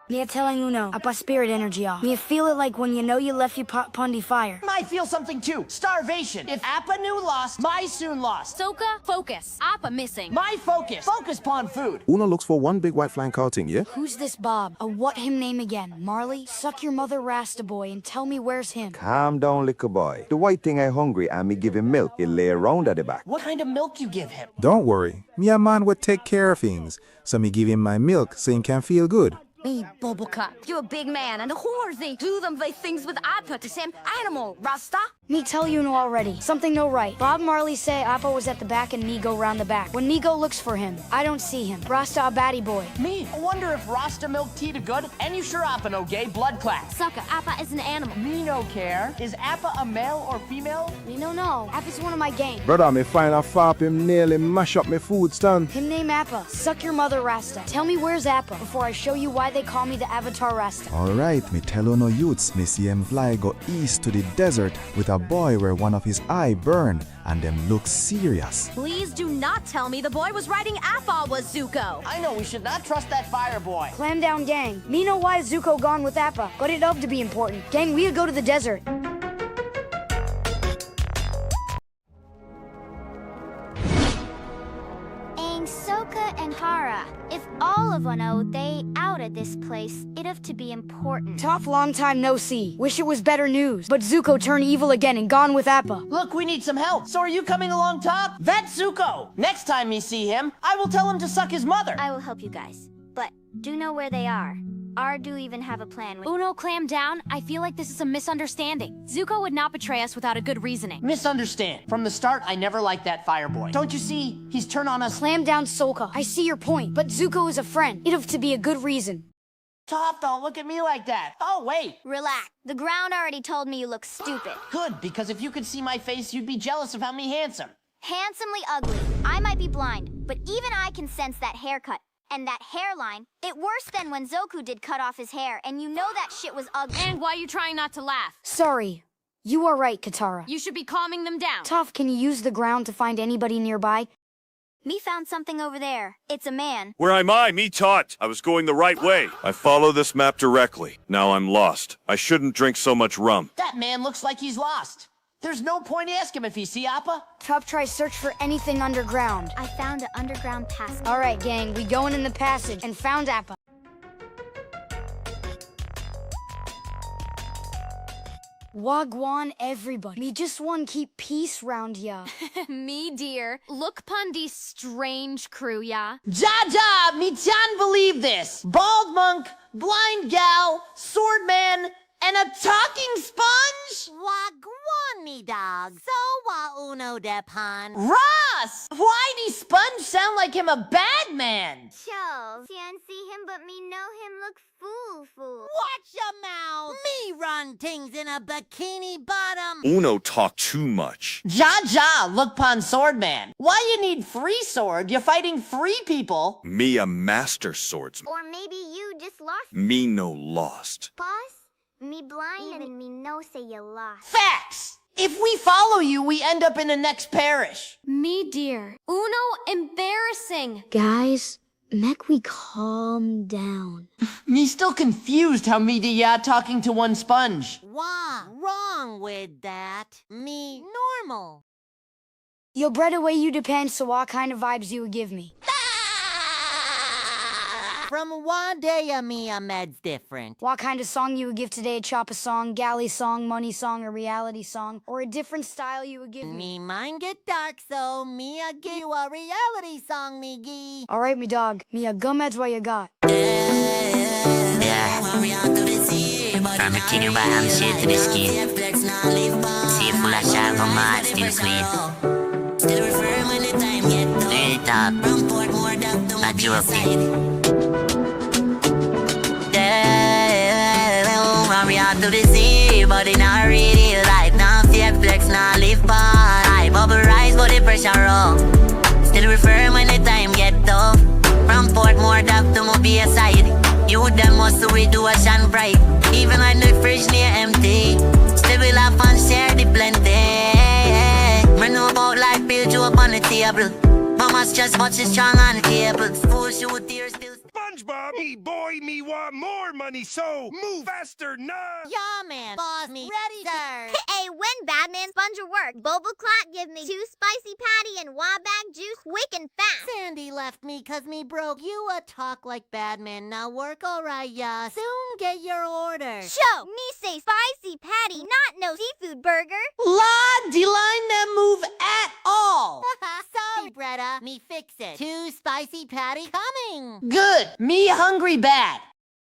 Me telling Uno, apa spirit energy off. Me feel it like when you know you left your pot pundi fire. I feel something too. Starvation. If Appa knew lost, my soon lost. Soka, focus. Appa missing. My focus. Focus upon food. Uno looks for one big white flying cow thing, yeah? Who's this Bob? What him name again? Marley? Suck your mother Rasta boy and tell me where's him. Calm down, little boy. The white thing I hungry and me give him milk. He lay around at the back. What kind of milk you give him? Don't worry, me a man would take care of things, so me give him my milk so he can feel good. Me, Boboka. You're a big man, and the whores, they do them they things with Appa to same animal, Rasta. Me tell you no already. Something no right. Bob Marley say Appa was at the back and me go round the back. When me go looks for him, I don't see him. Rasta a batty boy. Me, I wonder if Rasta milk tea to good. And you sure Appa no gay blood class. Sucka, Appa is an animal. Me no care. Is Appa a male or female? Me no. Appa's one of my gang. Brother, me find a fap him nearly mash up me food stand. Him name Appa. Suck your mother Rasta. Tell me where's Appa before I show you why they call me the Avatar Rasta. Alright, me tell no youths, me see him fly go east to the desert with a boy where one of his eye burn and them look serious. Please do not tell me the boy was riding Appa was Zuko. I know we should not trust that fire boy. Clam down gang. Me know why Zuko gone with Appa, but it of to be important. Gang, we'll go to the desert. Soka and Hara. If all of Uno they out at this place, it of to be important. Top long time no see. Wish it was better news. But Zuko turned evil again and gone with Appa. Look, we need some help. So are you coming along top? That's Zuko. Next time we see him, I will tell him to suck his mother. I will help you guys. But do know where they are. Do even have a plan with Uno, clam down. I feel like this is a misunderstanding. Zuko would not betray us without a good reasoning. Misunderstand. From the start, I never liked that fire boy. Don't you see? He's turned on us. Clam down, Soka. I see your point, but Zuko is a friend. It of to be a good reason. Top, don't look at me like that. Oh, wait. Relax. The ground already told me you look stupid. Good, because if you could see my face, you'd be jealous of how me handsome. Handsomely ugly. I might be blind, but even I can sense that haircut. And that hairline, it worse than when Zoku did cut off his hair, and you know that shit was ugly. And why are you trying not to laugh? Sorry. You are right, Katara. You should be calming them down. Toph, can you use the ground to find anybody nearby? Me found something over there. It's a man. Where am I? Me taught. I was going the right way. I follow this map directly. Now I'm lost. I shouldn't drink so much rum. That man looks like he's lost. There's no point asking him if he see Appa. Top try search for anything underground. I found an underground passage. Alright, gang, we going in the passage and found Appa. Wagwan everybody. Me just want keep peace round ya. Me, dear. Look Pundy's strange crew, ya. Jaja, me can't believe this. Bald monk, blind gal, sword man, and a talking sponge? Wagwan, me dog. So wa uno de pan. Ross! Why the sponge sound like him a bad man? Charles, can't see him, but me know him look fool. Watch your mouth. Me run things in a bikini bottom. Uno talk too much. Jaja, look pon sword man. Why you need free sword? You're fighting free people. Me a master swordsman. Or maybe you just lost. Me no lost. Boss? Me blind even me know say you lost. Facts! If we follow you, we end up in the next parish. Me, dear. Uno, embarrassing. Guys, make we calm down. Me still confused how me de ya talking to one sponge. Wah, wrong with that. Me normal. Yo, bread away you depends so what kind of vibes you would give me. From one day me a med's different. What kind of song you would give today? Chop a song, galley song, money song, a reality song, or a different style you would give me? Me mind get dark, so me a give you a reality song, me gee. Alright, me dog. Me a gummeds what you got. Yeah. From the kitty by I'm shit to the ski. See full of sharp on my heart, still sweet. Still refer when the time get low. Real talk. From Portmore down to my joke. We out to the sea, but in our real life, now fake flex, now live by. I bubble rise, but the pressure wrong. Still refer when the time get tough. From Portmore dock to Mobile side, you them must we do a shine bright. Even when the fridge near empty, still we laugh and share the plenty. We know about life built you up on the table. Mama's just much is strong on the table. School shoot tears still. SpongeBob, me boy, me want more money, so move faster, nah. Yeah, man. Boss me. Ready, sir. Hey, when Batman sponge your work, Boba Clot give me 2 spicy patty and wabag juice quick and fast. Sandy left me 'cause me broke. You talk like Batman. Now work alright, yeah. Soon get your order. Show me say spicy patty, not no seafood burger. La D-line that move at all. Sorry, Bretta. Me fix it. 2 spicy patty coming. Good. Me hungry bad.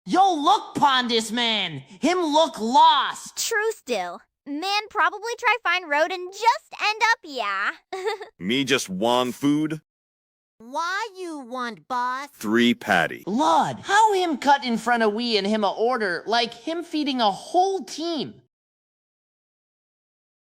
Yo, look pon this man. Him look lost. True still. Man probably try find road and just end up, yeah. Me just want food? Why you want, boss? 3 patty. Lord, how him cut in front of we and him a order like him feeding a whole team?